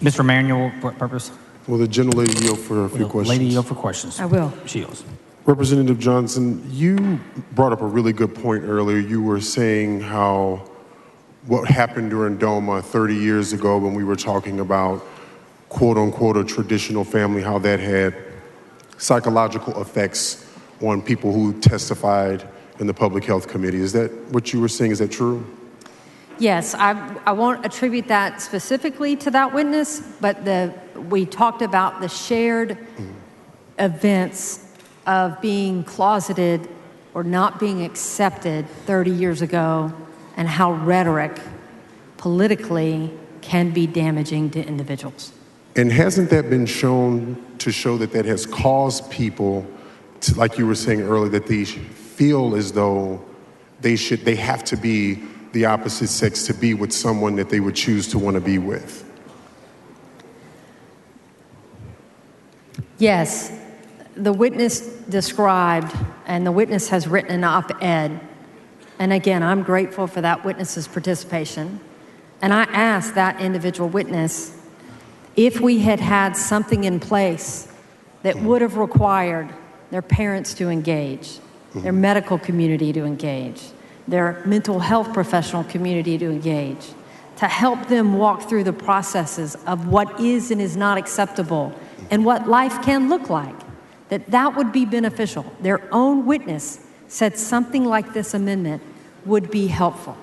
Mr. Manuel, what purpose? Will the gentlelady yield for a few questions? Lady yield for questions. I will. She yields. Representative Johnson, you brought up a really good point earlier. You were saying how what happened during DOMA 30 years ago when we were talking about, quote unquote, a traditional family, how that had psychological effects on people who testified in the Public Health Committee. Is that what you were saying? Is that true? Yes, I won't attribute that specifically to that witness, but we talked about the shared events of being closeted or not being accepted 30 years ago and how rhetoric politically can be damaging to individuals. And hasn't that been shown to show that that has caused people to, like you were saying earlier, that they feel as though they have to be the opposite sex to be with someone that they would choose to want to be with? Yes, the witness described, and the witness has written an op-ed, and again, I'm grateful for that witness's participation, and I asked that individual witness if we had had something in place that would have required their parents to engage, their medical community to engage, their mental health professional community to engage, to help them walk through the processes of what is and is not acceptable and what life can look like, that would be beneficial. Their own witness said something like this amendment would be helpful.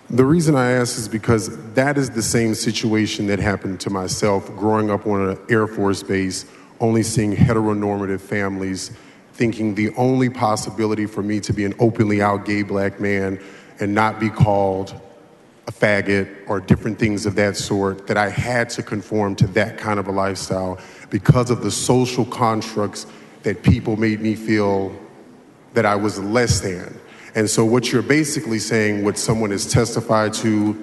The reason I ask is because that is the same situation that happened to myself growing up on an Air Force base, only seeing heteronormative families, thinking the only possibility for me to be an openly out gay black man and not be called a faggot or different things of that sort, that I had to conform to that kind of a lifestyle because of the social constructs that people made me feel that I was less than. And so what you're basically saying, what someone has testified to,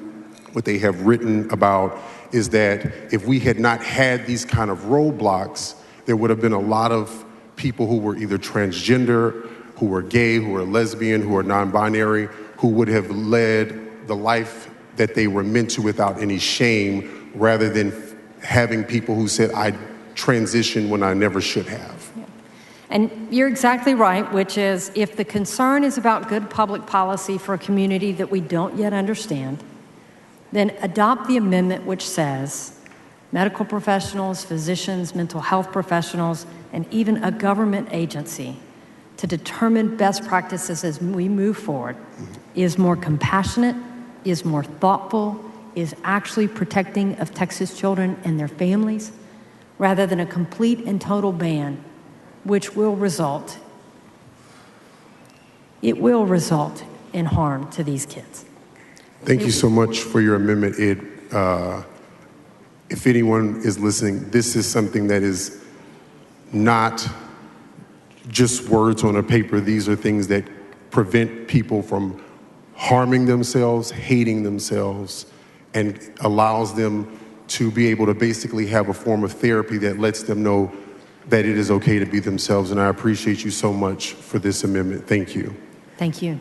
what they have written about, is that if we had not had these kind of roadblocks, there would have been a lot of people who were either transgender, who were gay, who were lesbian, who were non-binary, who would have led the life that they were meant to without any shame, rather than having people who said, I transitioned when I never should have. Yeah. And you're exactly right, which is if the concern is about good public policy for a community that we don't yet understand, then adopt the amendment which says medical professionals, physicians, mental health professionals, and even a government agency to determine best practices as we move forward is more compassionate, is more thoughtful, is actually protecting of Texas children and their families, rather than a complete and total ban, which will result in harm to these kids. Thank you so much for your amendment. If anyone is listening, this is something that is not just words on a paper. These are things that prevent people from harming themselves, hating themselves, and allows them to be able to basically have a form of therapy that lets them know that it is okay to be themselves. And I appreciate you so much for this amendment. Thank you. Thank you.